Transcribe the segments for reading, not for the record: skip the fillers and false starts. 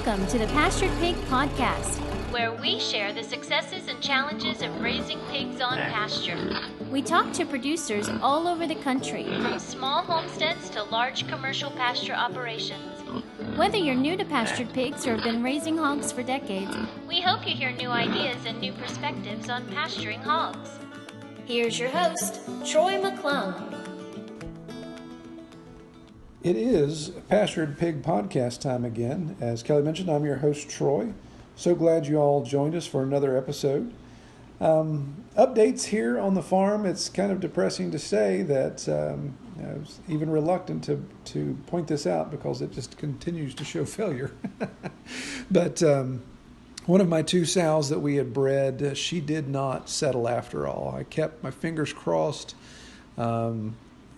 Welcome to the Pastured Pig Podcast, where we share the successes and challenges of raising pigs on pasture. We talk to producers all over the country, from small homesteads to large commercial pasture operations. Whether you're new to pastured pigs or have been raising hogs for decades, we hope you hear new ideas and new perspectives on pasturing hogs. Here's your host, Troy McClung. It is Pastured Pig Podcast time again. As Kelly mentioned, I'm your host, Troy. So glad you all joined us for another episode. Updates here on the farm. It's kind of depressing to say that I was even reluctant to point this out because it just continues to show failure. But one of my two sows that we had bred, she did not settle after all. I kept my fingers crossed.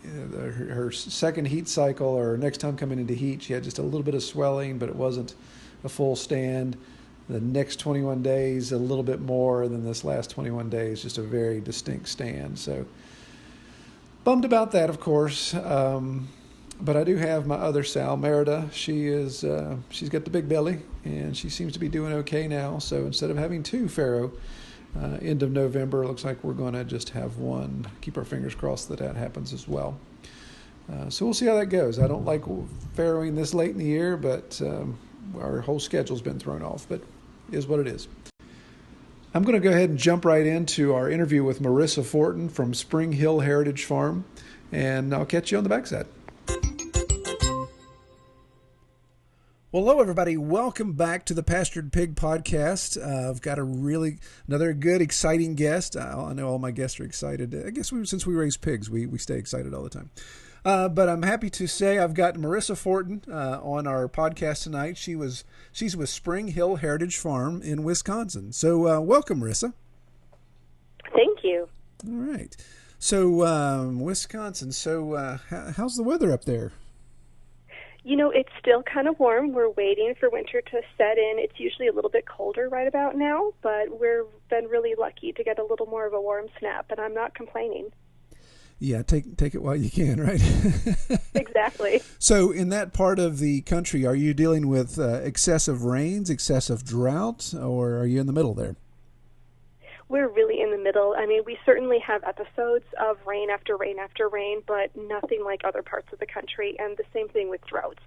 Her second heat cycle, or next time coming into heat, she had just a little bit of swelling, but it wasn't a full stand. The next 21 days, a little bit more than this last 21 days, just a very distinct stand. So bummed about that, of course. But I do have my other sow, Merida. She's got the big belly, and she seems to be doing okay now. So instead of having two farrow, end of November, it looks like we're going to just have one. Keep our fingers crossed that happens as well. So we'll see how that goes. I don't like farrowing this late in the year, but our whole schedule's been thrown off, but it is what it is. I'm going to go ahead and jump right into our interview with Marissa Fortin from Spring Hill Heritage Farm, and I'll catch you on the backside. Well, hello, everybody. Welcome back to the Pastured Pig Podcast. I've got another good, exciting guest. I know all my guests are excited. I guess since we raise pigs, we stay excited all the time. But I'm happy to say I've got Marissa Fortin on our podcast tonight. She's with Spring Hill Heritage Farm in Wisconsin. So welcome, Marissa. Thank you. All right. So Wisconsin. So how's the weather up there? You know, it's still kind of warm. We're waiting for winter to set in. It's usually a little bit colder right about now, but we've been really lucky to get a little more of a warm snap, and I'm not complaining. Yeah, take it while you can, right? Exactly. So in that part of the country, are you dealing with excessive rains, excessive drought, or are you in the middle there? We're really in the middle. I mean, we certainly have episodes of rain after rain after rain, but nothing like other parts of the country, and the same thing with droughts.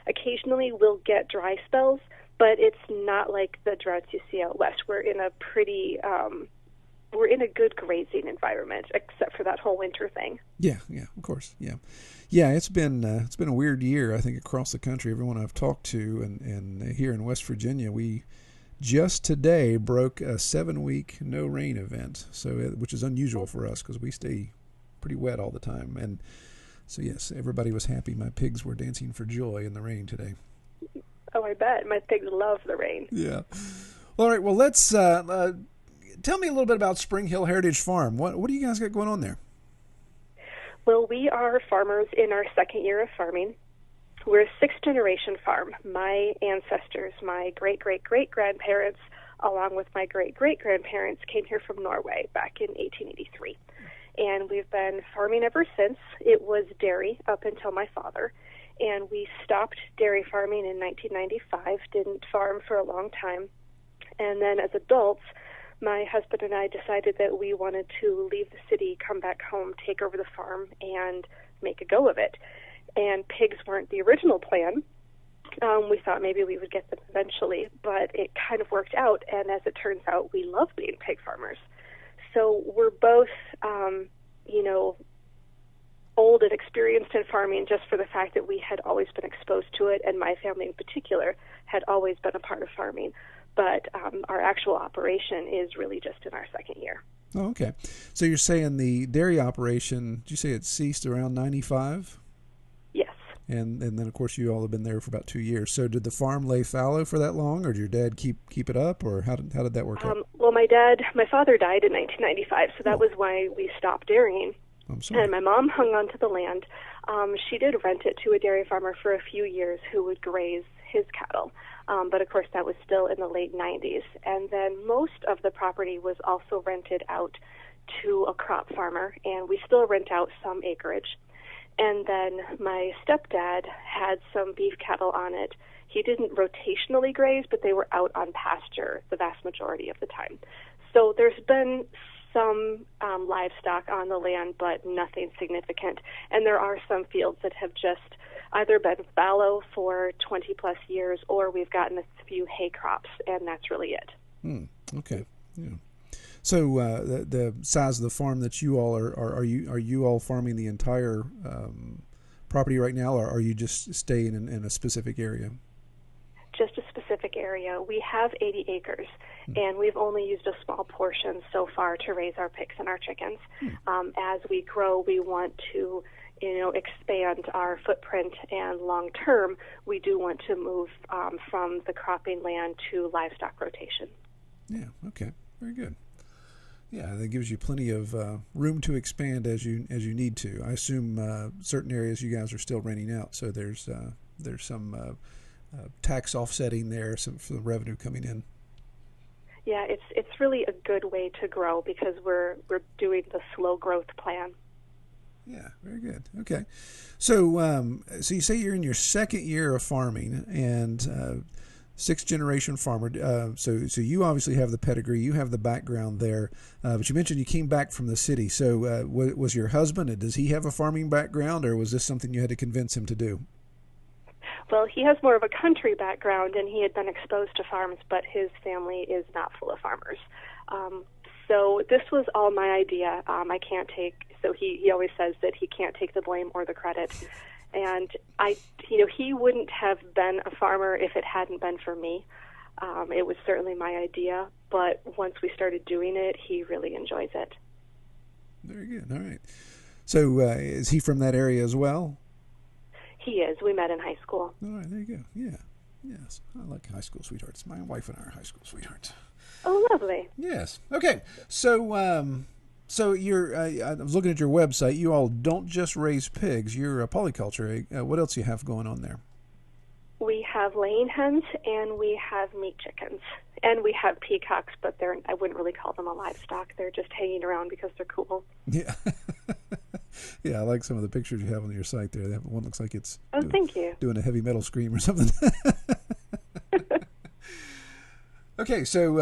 Occasionally we'll get dry spells, but it's not like the droughts you see out west. We're in a good grazing environment, except for that whole winter thing. Yeah, of course, yeah. It's been a weird year, I think, across the country. Everyone I've talked to, and here in West Virginia, we just today broke a 7-week no rain event, which is unusual for us because we stay pretty wet all the time. And so yes, everybody was happy. My pigs were dancing for joy in the rain today. Oh, I bet. My pigs love the rain. Yeah. All right. Well, let's tell me a little bit about Spring Hill Heritage Farm. What do you guys got going on there? Well, we are farmers in our second year of farming. We're a sixth-generation farm. My ancestors, my great-great-great-grandparents, along with my great-great-grandparents, came here from Norway back in 1883. And we've been farming ever since. It was dairy up until my father. And we stopped dairy farming in 1995, didn't farm for a long time. And then as adults, my husband and I decided that we wanted to leave the city, come back home, take over the farm, and make a go of it. And pigs weren't the original plan. We thought maybe we would get them eventually, but it kind of worked out, and as it turns out, we love being pig farmers. So we're both, old and experienced in farming just for the fact that we had always been exposed to it, and my family in particular had always been a part of farming. But our actual operation is really just in our second year. Oh, okay. So you're saying the dairy operation, did you say it ceased around 95? Yes. And then, of course, you all have been there for about 2 years. So did the farm lay fallow for that long, or did your dad keep it up, or how did that work out? Well, my father died in 1995, so that was why we stopped dairying. I'm sorry. And my mom hung on to the land. She did rent it to a dairy farmer for a few years who would graze his cattle. But, of course, that was still in the late 90s. And then most of the property was also rented out to a crop farmer, and we still rent out some acreage. And then my stepdad had some beef cattle on it. He didn't rotationally graze, but they were out on pasture the vast majority of the time. So there's been some livestock on the land, but nothing significant. And there are some fields that have just either been fallow for 20 plus years, or we've gotten a few hay crops, and that's really it. Okay. Yeah. So the size of the farm that you all are you all farming the entire property right now, or are you just staying in a specific area? Just a specific area. We have 80 acres, and we've only used a small portion so far to raise our pigs and our chickens. As we grow, we want to, expand our footprint, and long term, we do want to move from the cropping land to livestock rotation. Yeah. Okay. Very good. Yeah, that gives you plenty of room to expand as you need to. I assume certain areas you guys are still renting out, so there's some tax offsetting there, some for the revenue coming in. Yeah, it's really a good way to grow because we're doing the slow growth plan. Yeah, very good. Okay, so so you say you're in your second year of farming and sixth generation farmer. So you obviously have the pedigree, you have the background there. But you mentioned you came back from the city. So was your husband? Does he have a farming background, or was this something you had to convince him to do? Well, he has more of a country background, and he had been exposed to farms, but his family is not full of farmers. So this was all my idea. I can't take. So he always says that he can't take the blame or the credit. And he wouldn't have been a farmer if it hadn't been for me. It was certainly my idea, but once we started doing it, he really enjoys it. Very good. All right. So is he from that area as well? He is. We met in high school. All right. There you go. Yeah. Yes. I like high school sweethearts. My wife and I are high school sweethearts. Oh, lovely. Yes. Okay. So, so you're. I was looking at your website. You all don't just raise pigs. You're a polyculture. What else you have going on there? We have laying hens and we have meat chickens and we have peacocks, but I wouldn't really call them a livestock. They're just hanging around because they're cool. Yeah. Yeah, I like some of the pictures you have on your site there. That one looks like it's thank you. Doing a heavy metal scream or something. Okay, so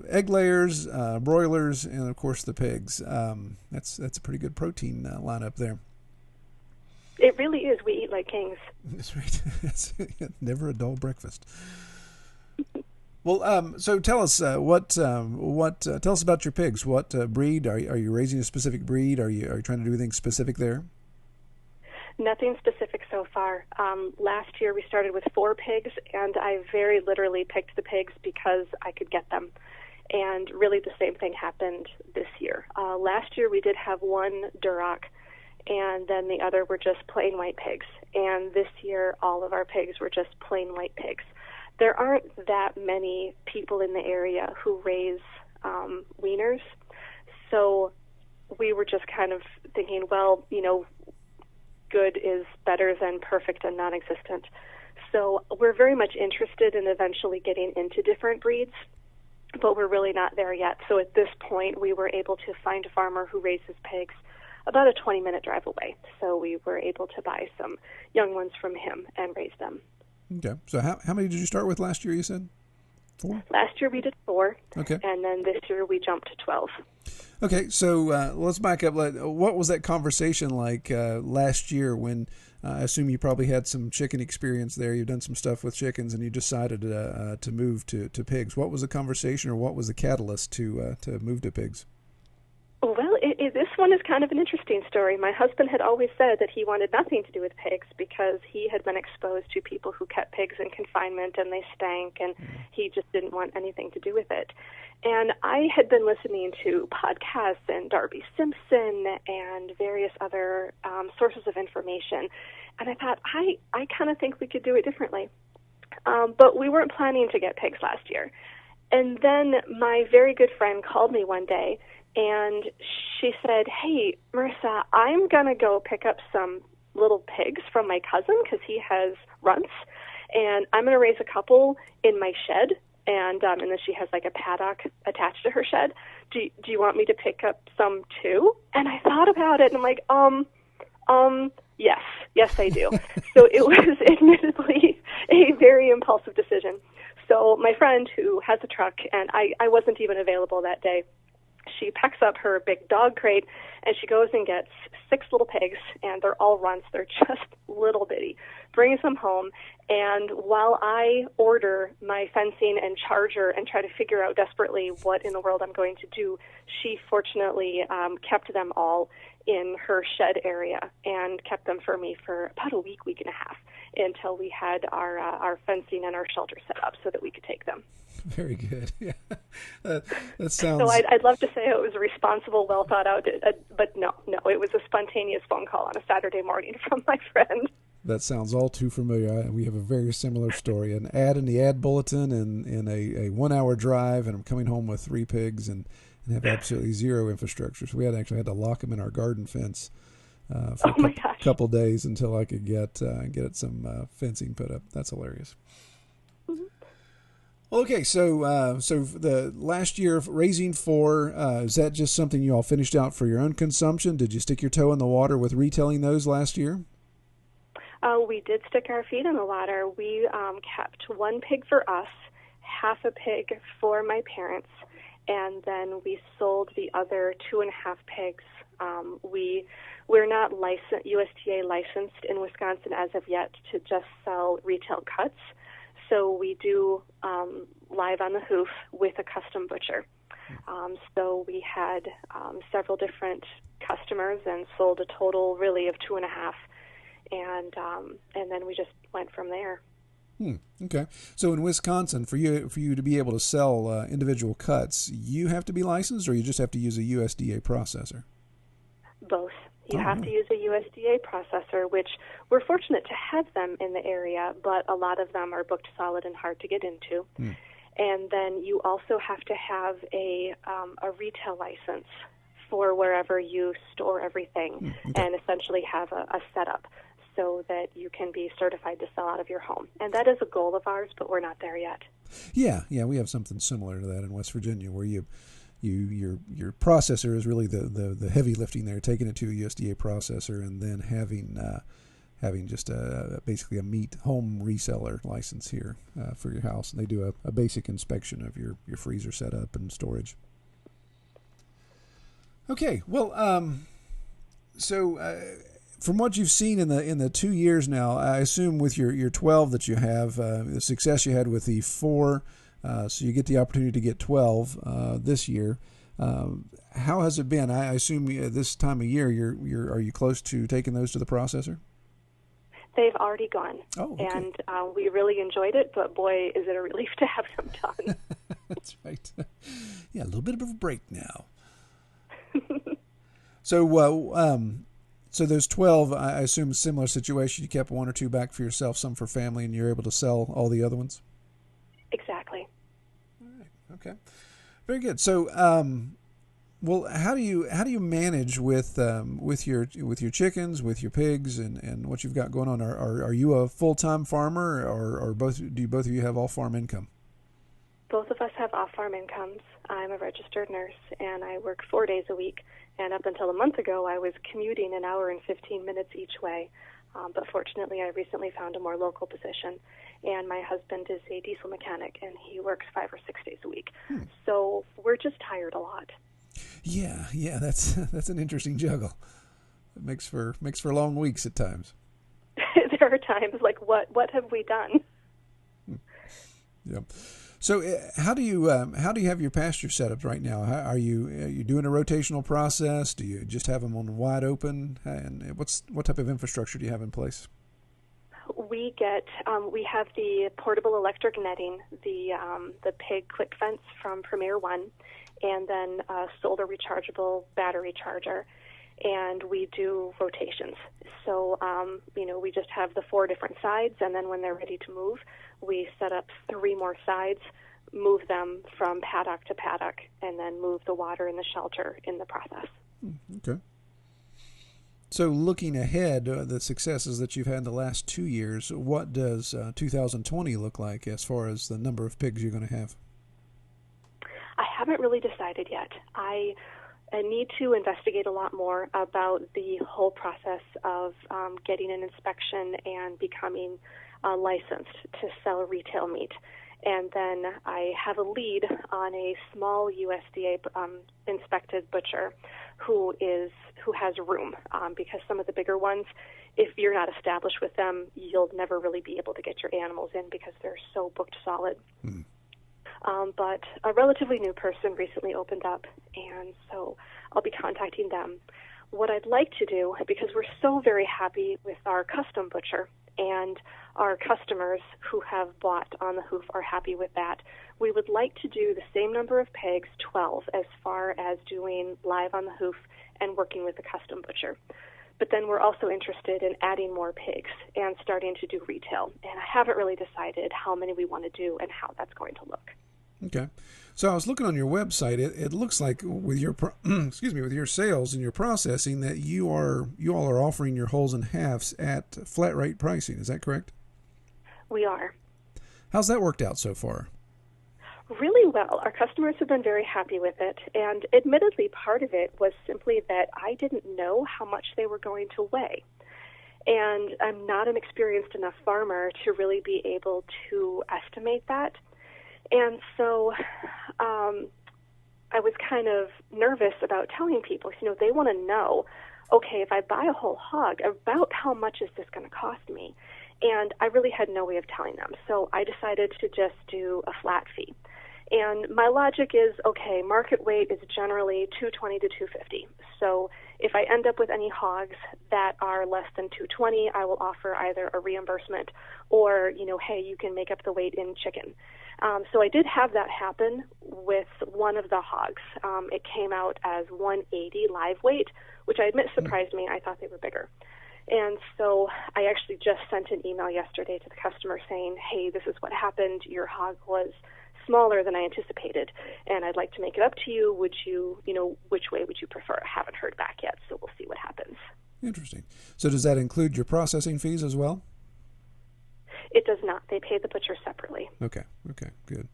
egg layers, broilers, and of course the pigs. That's a pretty good protein lineup there. It really is. We eat like kings. That's right. That's never a dull breakfast. Well, so tell us tell us about your pigs. What breed are you raising? A specific breed? Are you trying to do anything specific there? Nothing specific so far. Last year we started with 4 pigs, and I very literally picked the pigs because I could get them. And really the same thing happened this year. Last year we did have 1 Duroc, and then the other were just plain white pigs. And this year all of our pigs were just plain white pigs. There aren't that many people in the area who raise weaners, so we were just kind of thinking, well, good is better than perfect and non-existent. So we're very much interested in eventually getting into different breeds, but we're really not there yet. So at this point, we were able to find a farmer who raises pigs about a 20-minute drive away. So we were able to buy some young ones from him and raise them. Okay. So how many did you start with last year, you said? 4? Last year we did 4. Okay. And then this year we jumped to 12. Okay, so let's back up. What was that conversation like last year when I assume you probably had some chicken experience there. You've done some stuff with chickens and you decided to move to pigs. What was the conversation or what was the catalyst to move to pigs? Well, this one is kind of an interesting story. My husband had always said that he wanted nothing to do with pigs because he had been exposed to people who kept pigs in confinement and they stank, and he just didn't want anything to do with it. And I had been listening to podcasts and Darby Simpson and various other sources of information, and I thought, I kind of think we could do it differently. But we weren't planning to get pigs last year. And then my very good friend called me one day, and she said, hey, Marissa, I'm going to go pick up some little pigs from my cousin because he has runts, and I'm going to raise a couple in my shed, and then she has like a paddock attached to her shed. Do you want me to pick up some too? And I thought about it, and I'm like, Yes, I do. So it was admittedly a very impulsive decision. So my friend who has a truck, and I wasn't even available that day, she packs up her big dog crate, and she goes and gets 6 little pigs, and they're all runts. They're just little bitty. Brings them home, and while I order my fencing and charger and try to figure out desperately what in the world I'm going to do, she fortunately kept them all in her shed area and kept them for me for about a week and a half until we had our fencing and our shelter set up so that we could take them. Very good. Yeah, that sounds. So I'd love to say it was a responsible, well thought out, but no, it was a spontaneous phone call on a Saturday morning from my friend. That sounds all too familiar. We have a very similar story. An ad in the ad bulletin and a 1 hour drive, and I'm coming home with 3 pigs and have absolutely zero infrastructure. So we had to lock them in our garden fence for a couple days until I could get some fencing put up. That's hilarious. Mm-hmm. Okay, so the last year of raising 4, is that just something you all finished out for your own consumption? Did you stick your toe in the water with retailing those last year? We did stick our feet in the water. We kept 1 pig for us, half a pig for my parents, and then we sold the other 2.5 pigs. We're not USDA licensed in Wisconsin as of yet to just sell retail cuts. So we do live on the hoof with a custom butcher. So we had several different customers and sold a total really of 2.5, and then we just went from there. Okay. So in Wisconsin, for you to be able to sell individual cuts, you have to be licensed, or you just have to use a USDA processor? Both. You have to use a USDA processor, which we're fortunate to have them in the area, but a lot of them are booked solid and hard to get into. And then you also have to have a retail license for wherever you store everything, and essentially have a setup so that you can be certified to sell out of your home. And that is a goal of ours, but we're not there yet. Yeah, we have something similar to that in West Virginia, where your processor is really the heavy lifting there, taking it to a USDA processor and then having just basically a meat home reseller license here for your house. And they do a basic inspection of your freezer setup and storage. Okay, well, from what you've seen in the 2 years now, I assume with your 12 that you have, the success you had with the 4, so you get the opportunity to get 12 this year. How has it been? I assume this time of year, are you close to taking those to the processor? They've already gone, and we really enjoyed it, but boy, is it a relief to have them done. That's right. Yeah, a little bit of a break now. So those 12, I assume a similar situation. You kept 1 or 2 back for yourself, some for family, and you're able to sell all the other ones? Exactly. All right. Okay. Very good. So, well, how do you manage with your chickens, with your pigs, and what you've got going on? Are you a full-time farmer, or do both of you have off-farm income? Both of us have off-farm incomes. I'm a registered nurse, and I work 4 days a week. And up until a month ago, I was commuting 1 hour and 15 minutes each way. But fortunately, I recently found a more local position. And my husband is a diesel mechanic, and he works 5 or 6 days a week. So we're just tired a lot. Yeah, that's an interesting juggle. It makes for long weeks at times. There are times like, what have we done? Yeah. So how do you have your pasture set up right now? Are you doing a rotational process? Do you just have them on wide open? And what type of infrastructure do you have in place? We have the portable electric netting, the pig click fence from Premier One, and then a solar rechargeable battery charger. And we do rotations. So, we just have the 4 different sides, and then when they're ready to move, we set up 3 more sides, move them from paddock to paddock, and then move the water and the shelter in the process. Okay. So looking ahead, the successes that you've had in the last 2 years, what does 2020 look like as far as the number of pigs you're going to have? I haven't really decided yet. I need to investigate a lot more about the whole process of getting an inspection and becoming licensed to sell retail meat. And then I have a lead on a small USDA inspected butcher who has room, because some of the bigger ones, if you're not established with them, you'll never really be able to get your animals in because they're so booked solid. Mm. But a relatively new person recently opened up, and so I'll be contacting them. What I'd like to do, because we're so very happy with our custom butcher, and our customers who have bought on the hoof are happy with that, we would like to do the same number of pigs, 12, as far as doing live on the hoof and working with the custom butcher. But then we're also interested in adding more pigs and starting to do retail. And I haven't really decided how many we want to do and how that's going to look. Okay. So I was looking on your website. It looks like with your with your sales and your processing that you all are offering your wholes and halves at flat rate pricing. Is that correct? We are. How's that worked out so far? Really well. Our customers have been very happy with it, and admittedly, part of it was simply that I didn't know how much they were going to weigh. And I'm not an experienced enough farmer to really be able to estimate that. And so I was kind of nervous about telling people, they want to know, okay, if I buy a whole hog, about how much is this going to cost me? And I really had no way of telling them. So I decided to just do a flat fee. And my logic is, okay, market weight is generally 220 to 250. So if I end up with any hogs that are less than 220, I will offer either a reimbursement or, hey, you can make up the weight in chicken. So I did have that happen with one of the hogs. It came out as 180 live weight, which I admit surprised me. I thought they were bigger. And so I actually just sent an email yesterday to the customer saying, hey, this is what happened. Your hog was smaller than I anticipated, and I'd like to make it up to you. Would you, which way would you prefer? I haven't heard back yet, so we'll see what happens. Interesting. So does that include your processing fees as well? It does not. They pay the butcher separately. Okay, good.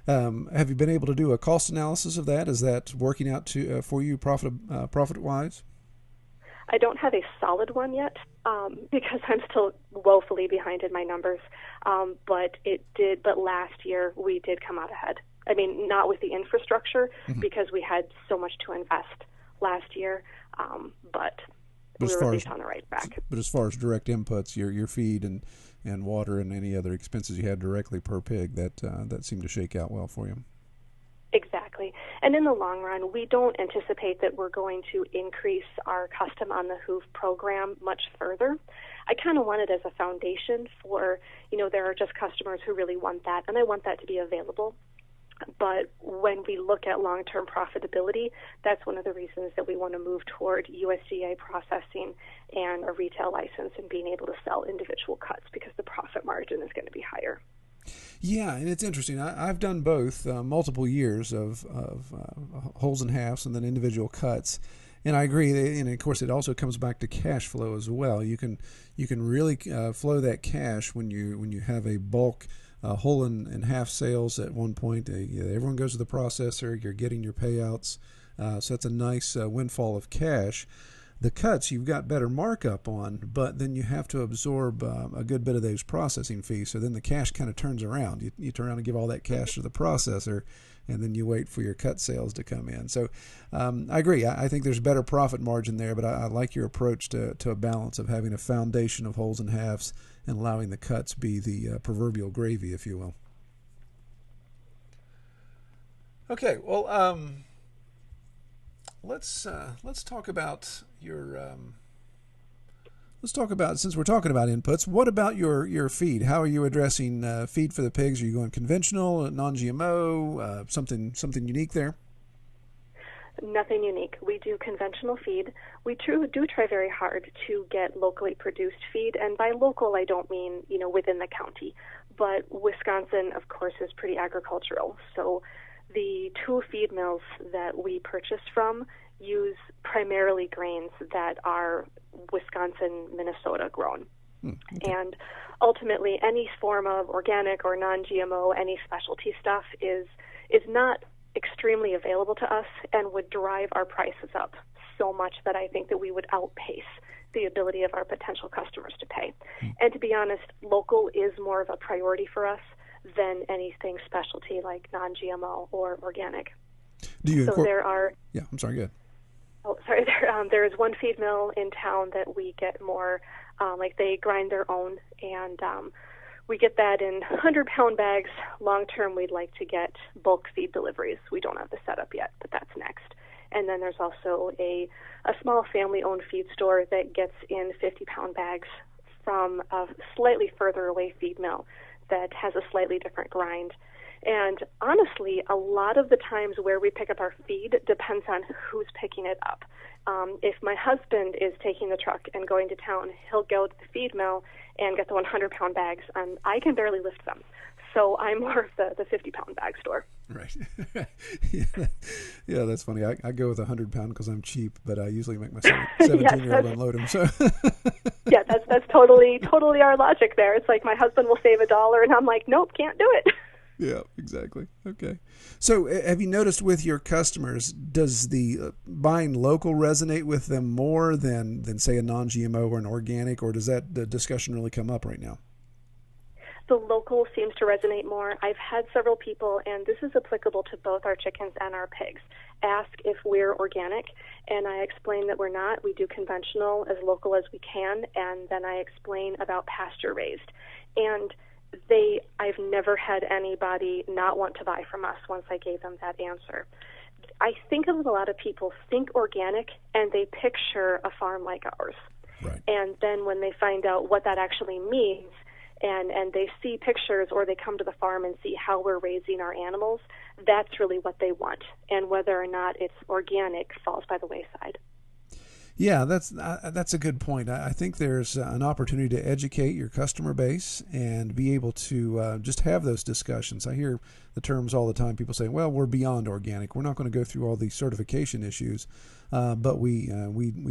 Have you been able to do a cost analysis of that? Is that working out for you profit-wise? I don't have a solid one yet because I'm still woefully behind in my numbers. But last year we did come out ahead. I mean, not with the infrastructure because we had so much to invest last year, but we were at least on the right track. But as far as direct inputs, your feed and water and any other expenses you had directly per pig, that seemed to shake out well for you. Exactly. And in the long run, we don't anticipate that we're going to increase our custom on the hoof program much further. I kind of want it as a foundation for, there are just customers who really want that, and I want that to be available. But when we look at long-term profitability, that's one of the reasons that we want to move toward USDA processing and a retail license and being able to sell individual cuts because the profit margin is going to be higher. Yeah, and it's interesting. I've done both, multiple years of wholes and halves and then individual cuts, and I agree. And of course, it also comes back to cash flow as well. You can really flow that cash when you have a bulk whole and half sales at one point. Everyone goes to the processor. You're getting your payouts, so it's a nice windfall of cash. The cuts you've got better markup on, but then you have to absorb a good bit of those processing fees. So then the cash kind of turns around. You turn around and give all that cash to the processor, and then you wait for your cut sales to come in. So I agree. I think there's better profit margin there, but I like your approach to a balance of having a foundation of wholes and halves and allowing the cuts be the proverbial gravy, if you will. Okay, well, let's talk about your. Let's talk about, since we're talking about inputs, what about your feed? How are you addressing feed for the pigs? Are you going conventional, non-GMO, something unique there? Nothing unique. We do conventional feed. We do try very hard to get locally produced feed, and by local I don't mean within the county, but Wisconsin, of course, is pretty agricultural. So the 2 feed mills that we purchase from use primarily grains that are Wisconsin, Minnesota grown. Okay. And ultimately, any form of organic or non-GMO, any specialty stuff is not extremely available to us and would drive our prices up so much that I think that we would outpace the ability of our potential customers to pay. And to be honest, local is more of a priority for us than anything specialty like non-GMO or organic. There are... Yeah, I'm sorry, go ahead. Oh, sorry. There is one feed mill in town that we get more, like they grind their own, and we get that in 100-pound bags. Long term, we'd like to get bulk feed deliveries. We don't have the setup yet, but that's next. And then there's also a small family-owned feed store that gets in 50-pound bags from a slightly further away feed mill that has a slightly different grind. And honestly, a lot of the times where we pick up our feed depends on who's picking it up. If my husband is taking the truck and going to town, he'll go to the feed mill and get the 100-pound bags, and I can barely lift them. So I'm more of the 50-pound bag store. Right. Yeah, that's funny. I go with 100-pound because I'm cheap, but I usually make my 17-year-old unload them. So. Yeah, that's totally our logic there. It's like my husband will save $1, and I'm like, nope, can't do it. Yeah, exactly. Okay. So have you noticed with your customers, does the buying local resonate with them more than say, a non-GMO or an organic, or does that the discussion really come up right now? The local seems to resonate more. I've had several people, and this is applicable to both our chickens and our pigs, ask if we're organic, and I explain that we're not. We do conventional as local as we can, and then I explain about pasture raised. And I've never had anybody not want to buy from us once I gave them that answer. I think of a lot of people think organic and they picture a farm like ours. Right. And then when they find out what that actually means and they see pictures or they come to the farm and see how we're raising our animals, that's really what they want. And whether or not it's organic falls by the wayside. Yeah, that's a good point. I think there's an opportunity to educate your customer base and be able to just have those discussions. I hear the terms all the time. People say, well, we're beyond organic. We're not going to go through all these certification issues, but we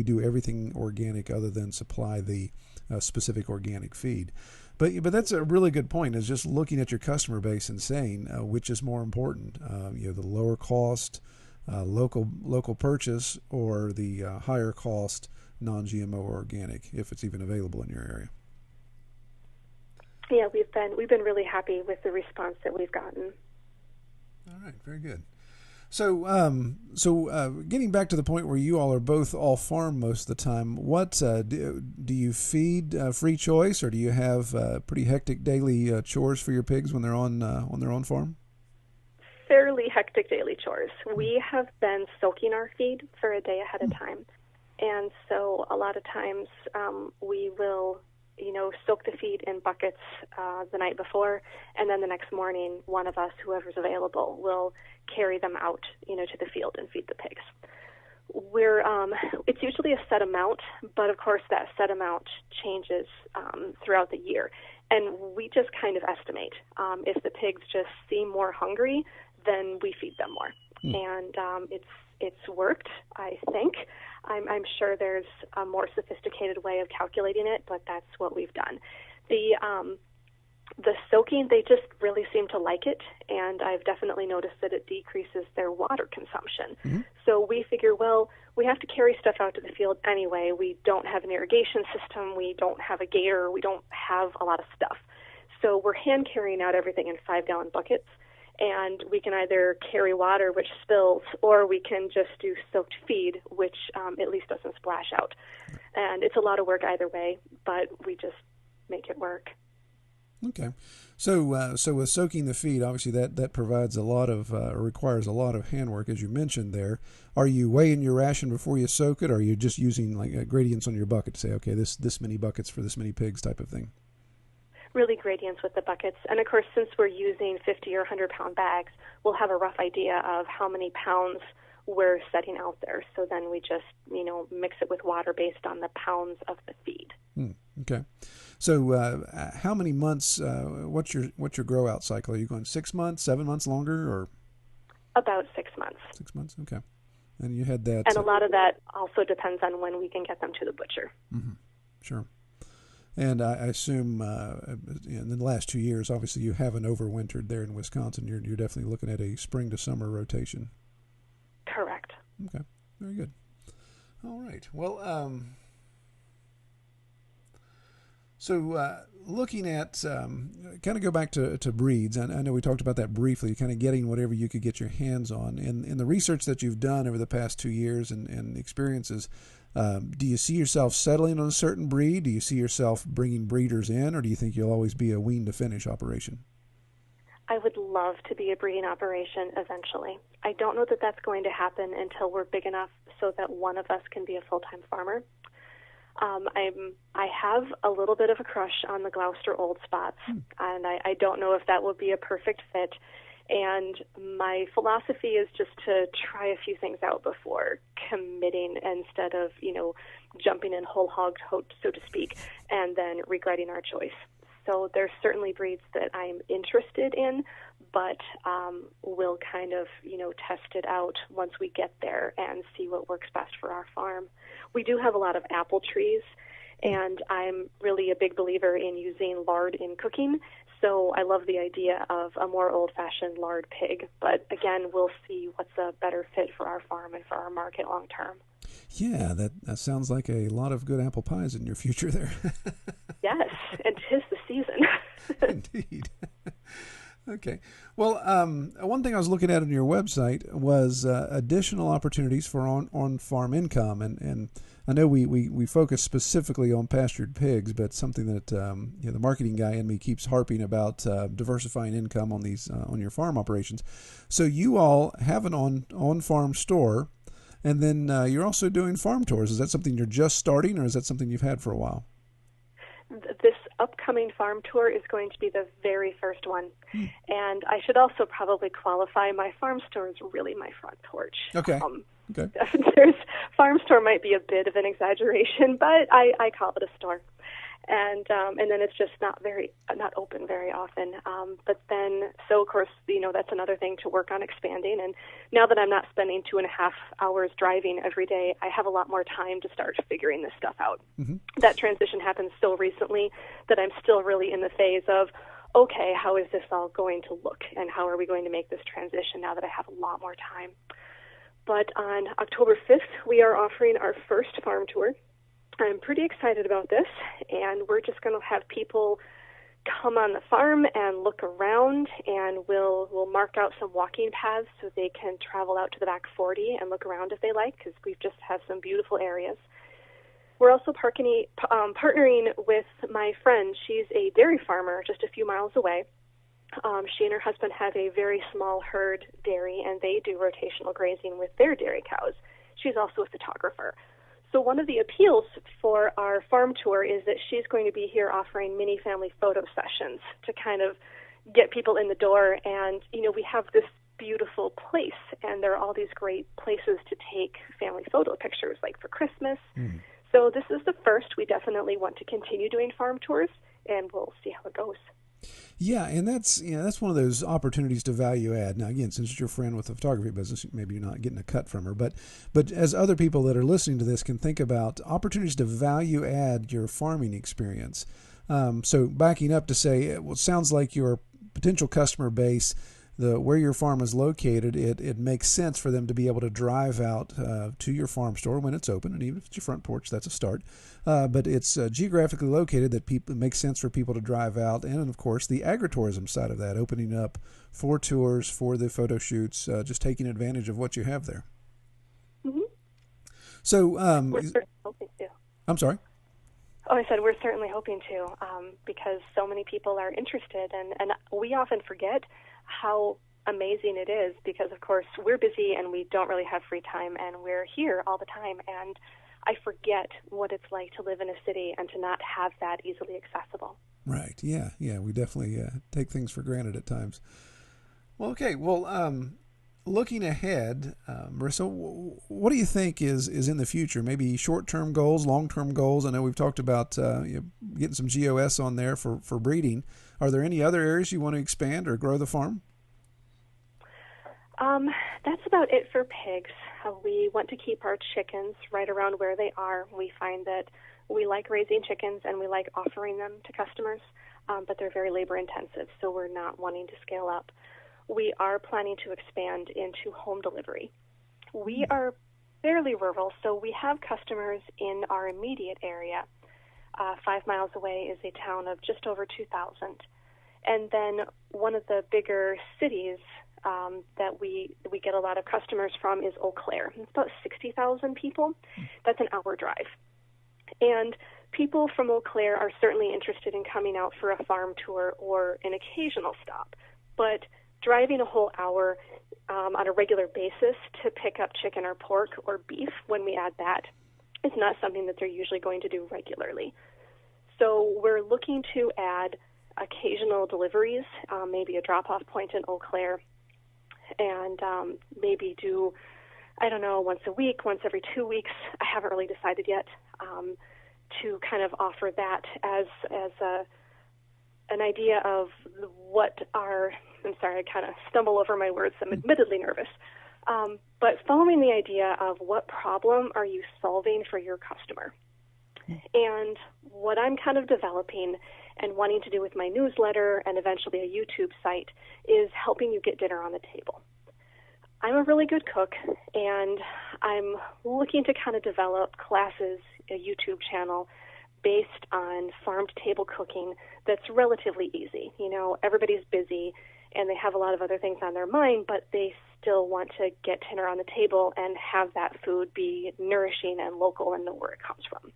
do everything organic other than supply the specific organic feed. But that's a really good point, is just looking at your customer base and saying which is more important, the lower cost local purchase or the higher cost non-GMO or organic, if it's even available in your area. Yeah, we've been really happy with the response that we've gotten. All right, very good. So getting back to the point where you all are both all farm most of the time, what do you feed free choice, or do you have pretty hectic daily chores for your pigs when they're on their own farm? Fairly hectic daily chores. We have been soaking our feed for a day ahead of time. And so a lot of times we will, soak the feed in buckets the night before, and then the next morning one of us, whoever's available, will carry them out, to the field and feed the pigs. It's usually a set amount, but of course that set amount changes throughout the year. And we just kind of estimate. If the pigs just seem more hungry, then we feed them more. And it's worked, I think. I'm sure there's a more sophisticated way of calculating it, but that's what we've done. The soaking, they just really seem to like it, and I've definitely noticed that it decreases their water consumption. Mm-hmm. So we figure, well, we have to carry stuff out to the field anyway. We don't have an irrigation system. We don't have a gator. We don't have a lot of stuff. So we're hand carrying out everything in 5-gallon buckets. And we can either carry water, which spills, or we can just do soaked feed, which at least doesn't splash out. And it's a lot of work either way, but we just make it work. Okay. So with soaking the feed, obviously that provides a lot of, requires a lot of handwork, as you mentioned there. Are you weighing your ration before you soak it, or are you just using like gradients on your bucket to say, okay, this many buckets for this many pigs type of thing? Really gradients with the buckets. And of course, since we're using 50 or 100-pound bags, we'll have a rough idea of how many pounds we're setting out there. So then we just, mix it with water based on the pounds of the feed. Okay. So how many months, what's your grow out cycle? Are you going 6 months, 7 months longer, or? About 6 months. 6 months, okay. And you had that. And a lot of that also depends on when we can get them to the butcher. Mm-hmm. Sure. And I assume in the last 2 years, obviously you haven't overwintered there in Wisconsin. You're definitely looking at a spring to summer rotation. Correct. Okay, very good. All right. Well, so looking at, kind of go back to breeds, I know we talked about that briefly, kind of getting whatever you could get your hands on. In the research that you've done over the past 2 years and experiences, do you see yourself settling on a certain breed? Do you see yourself bringing breeders in, or do you think you'll always be a wean to finish operation? I would love to be a breeding operation eventually. I don't know that that's going to happen until we're big enough so that one of us can be a full-time farmer. I have a little bit of a crush on the Gloucester Old Spots, and I don't know if that will be a perfect fit. And my philosophy is just to try a few things out before committing instead of, jumping in whole hog, so to speak, and then regretting our choice. So there's certainly breeds that I'm interested in, but we'll kind of, test it out once we get there and see what works best for our farm. We do have a lot of apple trees, and I'm really a big believer in using lard in cooking. So I love the idea of a more old-fashioned lard pig. But again, we'll see what's a better fit for our farm and for our market long term. Yeah, that sounds like a lot of good apple pies in your future there. Yes, and 'tis the season. Indeed. Okay. Well, one thing I was looking at on your website was additional opportunities for on-farm income, and I know we focus specifically on pastured pigs, but something that the marketing guy in me keeps harping about diversifying income on these on your farm operations. So you all have an on-farm store, and then you're also doing farm tours. Is that something you're just starting, or is that something you've had for a while? This upcoming farm tour is going to be the very first one. And I should also probably qualify, my farm store is really my front porch. Okay. Okay. Farm store might be a bit of an exaggeration, but I call it a store. And then it's just not open very often. But then, so of course, that's another thing to work on expanding. And now that I'm not spending 2.5 hours driving every day, I have a lot more time to start figuring this stuff out. Mm-hmm. That transition happened so recently that I'm still really in the phase of, okay, how is this all going to look? And how are we going to make this transition now that I have a lot more time? But on October 5th, we are offering our first farm tour. I'm pretty excited about this, and we're just going to have people come on the farm and look around, and we'll mark out some walking paths so they can travel out to the back 40 and look around if they like, because we just have some beautiful areas. We're also partnering with my friend. She's a dairy farmer just a few miles away. She and her husband have a very small herd dairy, and they do rotational grazing with their dairy cows. She's also a photographer. So one of the appeals for our farm tour is that she's going to be here offering mini family photo sessions to kind of get people in the door. And, we have this beautiful place, and there are all these great places to take family photo pictures, like for Christmas. Mm. So this is the first. We definitely want to continue doing farm tours, and we'll see how it goes. Yeah, and that's one of those opportunities to value add. Now, again, since you're a friend with the photography business, maybe you're not getting a cut from her, but as other people that are listening to this can think about opportunities to value add your farming experience. So backing up to say, it sounds like your potential customer base, where your farm is located, it makes sense for them to be able to drive out to your farm store when it's open, and even if it's your front porch, that's a start. But it's geographically located that it makes sense for people to drive out, and of course the agritourism side of that, opening up for tours, for the photo shoots, just taking advantage of what you have there. Mm-hmm. So, we're certainly hoping to. I'm sorry. Oh, I said we're certainly hoping to, because so many people are interested, and we often forget how amazing it is because, of course, we're busy and we don't really have free time, and we're here all the time, and I forget what it's like to live in a city and to not have that easily accessible. Right. Yeah. We definitely take things for granted at times. Well, okay. Well, looking ahead, Marissa, what do you think is in the future? Maybe short-term goals, long-term goals? I know we've talked about getting some GOS on there for breeding. Are there any other areas you want to expand or grow the farm? That's about it for pigs. We want to keep our chickens right around where they are. We find that We like raising chickens and we like offering them to customers, but they're very labor intensive, so we're not wanting to scale up. We are planning to expand into home delivery. We are fairly rural, so we have customers in our immediate area. 5 miles away is a town of just over 2,000. And then one of the bigger cities that we get a lot of customers from is Eau Claire. It's about 60,000 people. That's an hour drive. And people from Eau Claire are certainly interested in coming out for a farm tour or an occasional stop. But driving a whole hour on a regular basis to pick up chicken or pork or beef, when we add that, is not something that they're usually going to do regularly. So we're looking to add occasional deliveries, maybe a drop-off point in Eau Claire, and maybe do, I don't know, once a week, once every 2 weeks. I haven't really decided yet, to kind of offer that as an idea of what our, I'm sorry, I kind of stumble over my words. I'm admittedly nervous. But following the idea of what problem are you solving for your customer? And what I'm kind of developing and wanting to do with my newsletter and eventually a YouTube site is helping you get dinner on the table. I'm a really good cook, and I'm looking to kind of develop classes, a YouTube channel based on farm-to-table cooking that's relatively easy. You know, everybody's busy, and they have a lot of other things on their mind, but they still want to get dinner on the table and have that food be nourishing and local and know where it comes from.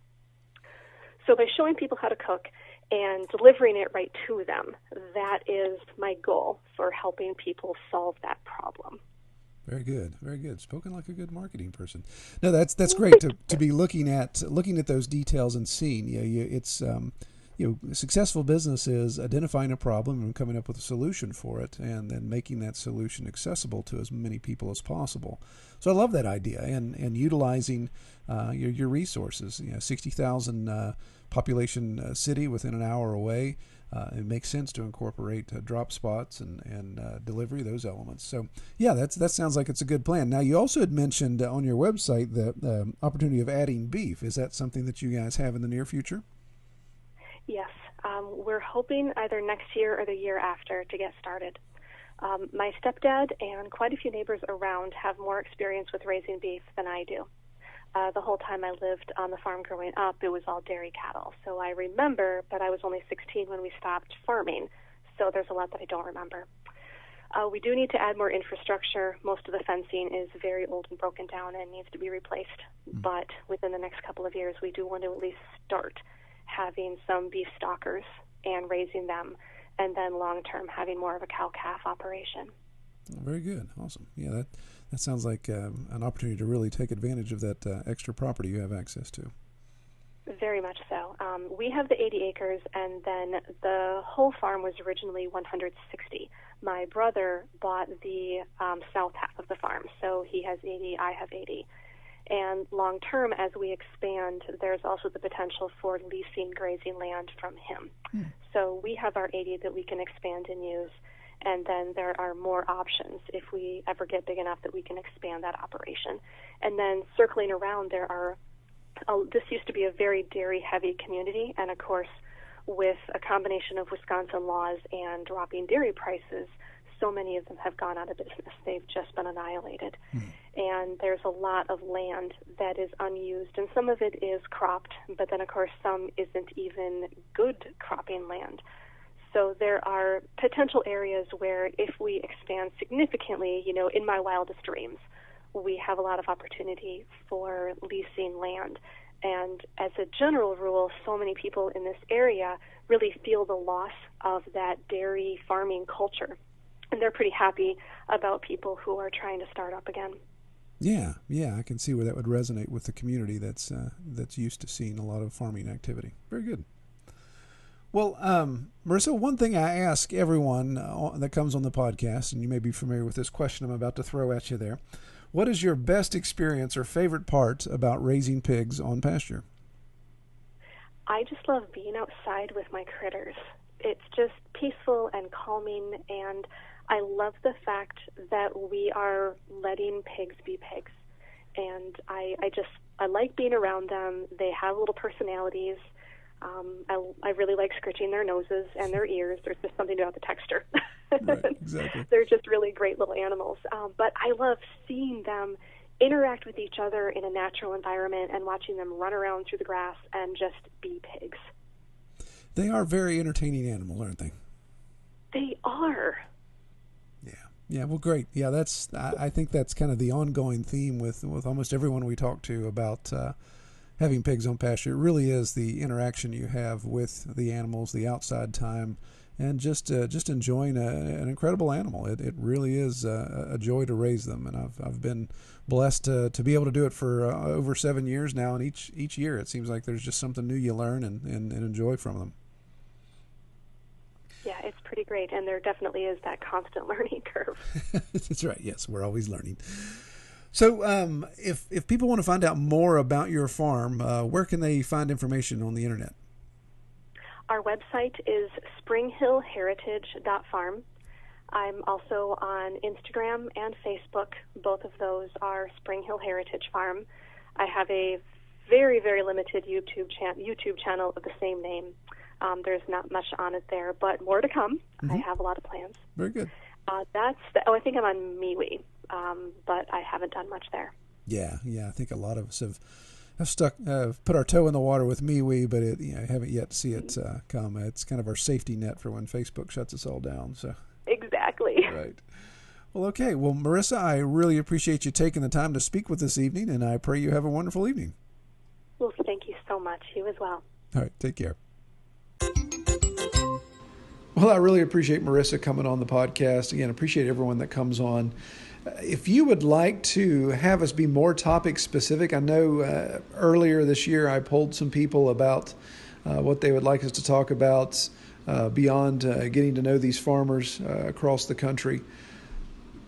So by showing people how to cook and delivering it right to them, that is my goal for helping people solve that problem. Very good, very good. Spoken like a good marketing person. No, that's great to be looking at those details and seeing. It's successful business is identifying a problem and coming up with a solution for it, and then making that solution accessible to as many people as possible. So I love that idea, and utilizing your resources. 60,000 population city within an hour away. It makes sense to incorporate drop spots and delivery, those elements. So, yeah, that sounds like it's a good plan. Now, you also had mentioned on your website the opportunity of adding beef. Is that something that you guys have in the near future? Yes. We're hoping either next year or the year after to get started. My stepdad and quite a few neighbors around have more experience with raising beef than I do. The whole time I lived on the farm growing up, it was all dairy cattle. So I remember, but I was only 16 when we stopped farming, so there's a lot that I don't remember. We do need to add more infrastructure. Most of the fencing is very old and broken down and needs to be replaced. But within the next couple of years, we do want to at least start having some beef stockers and raising them, and then long-term having more of a cow-calf operation. Very good. Awesome. Yeah, that sounds like an opportunity to really take advantage of that extra property you have access to. Very much so. We have the 80 acres, and then the whole farm was originally 160. My brother bought the south half of the farm, so he has 80, I have 80. And long-term, as we expand, there's also the potential for leasing grazing land from him. So we have our 80 that we can expand and use, and then there are more options if we ever get big enough that we can expand that operation. And then circling around, this used to be a very dairy-heavy community, and of course, with a combination of Wisconsin laws and dropping dairy prices, so many of them have gone out of business. They've just been annihilated. And there's a lot of land that is unused, and some of it is cropped, but then, of course, some isn't even good cropping land. So there are potential areas where if we expand significantly, in my wildest dreams, we have a lot of opportunity for leasing land. And as a general rule, so many people in this area really feel the loss of that dairy farming culture. And they're pretty happy about people who are trying to start up again. Yeah, I can see where that would resonate with the community that's used to seeing a lot of farming activity. Very good. Well, Marissa, one thing I ask everyone that comes on the podcast, and you may be familiar with this question I'm about to throw at you there, what is your best experience or favorite part about raising pigs on pasture? I just love being outside with my critters. It's just peaceful and calming, and I love the fact that we are letting pigs be pigs. And I I like being around them. They have little personalities. I really like scratching their noses and their ears. There's just something about the texture. Right, exactly. They're just really great little animals. But I love seeing them interact with each other in a natural environment and watching them run around through the grass and just be pigs. They are very entertaining animals, aren't they? They are. Yeah, well, great. Yeah, I think that's kind of the ongoing theme with almost everyone we talk to about having pigs on pasture. It really is the interaction you have with the animals, the outside time, and just enjoying an incredible animal. It really is a joy to raise them, and I've been blessed to be able to do it for over 7 years now, and each year it seems like there's just something new you learn and enjoy from them. Yeah, it's pretty great, and there definitely is that constant learning curve. That's right. Yes, we're always learning. So if people want to find out more about your farm, where can they find information on the internet? Our website is springhillheritage.farm. I'm also on Instagram and Facebook. Both of those are Spring Hill Heritage Farm. I have a very, very limited YouTube channel of the same name. There's not much on it there, but more to come. Mm-hmm. I have a lot of plans. Very good. I think I'm on MeWe, but I haven't done much there. Yeah. I think a lot of us have put our toe in the water with MeWe, but haven't yet see it come. It's kind of our safety net for when Facebook shuts us all down. So exactly. Right. Well, okay. Well, Marissa, I really appreciate you taking the time to speak with this evening, and I pray you have a wonderful evening. Well, thank you so much. You as well. All right. Take care. Well, I really appreciate Marissa coming on the podcast. Again, appreciate everyone that comes on. If you would like to have us be more topic specific, I know earlier this year I polled some people about what they would like us to talk about beyond getting to know these farmers across the country.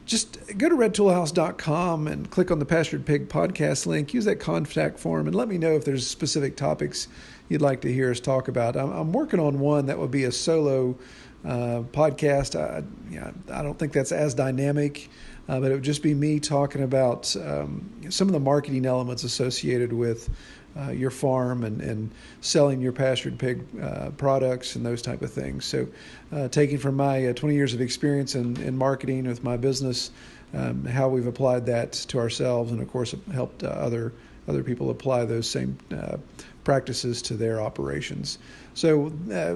Just go to redtoolhouse.com and click on the Pastured Pig podcast link. Use that contact form and let me know if there's specific topics you'd like to hear us talk about. I'm working on one that would be a solo podcast. I don't think that's as dynamic, but it would just be me talking about some of the marketing elements associated with your farm and selling your pastured pig products and those type of things. So taking from my 20 years of experience in marketing with my business, how we've applied that to ourselves, and of course helped other people apply those same practices to their operations. So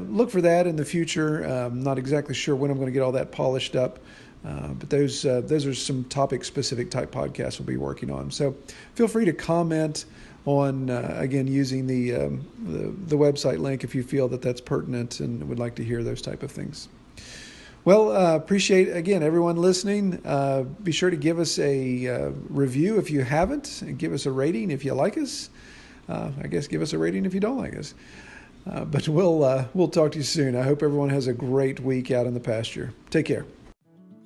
look for that in the future. I'm not exactly sure when I'm going to get all that polished up, but those are some topic-specific type podcasts we'll be working on. So feel free to comment on, again, using the website link if you feel that that's pertinent and would like to hear those type of things. Well, appreciate, again, everyone listening. Be sure to give us a review if you haven't, and give us a rating if you like us. I guess give us a rating if you don't like us. But we'll talk to you soon. I hope everyone has a great week out in the pasture. Take care.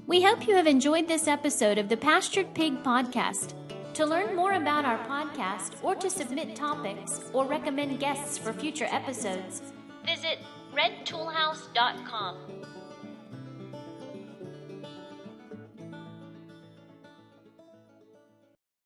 We hope you have enjoyed this episode of the Pastured Pig Podcast. To learn more about our podcast, or to submit topics, or recommend guests for future episodes, visit redtoolhouse.com.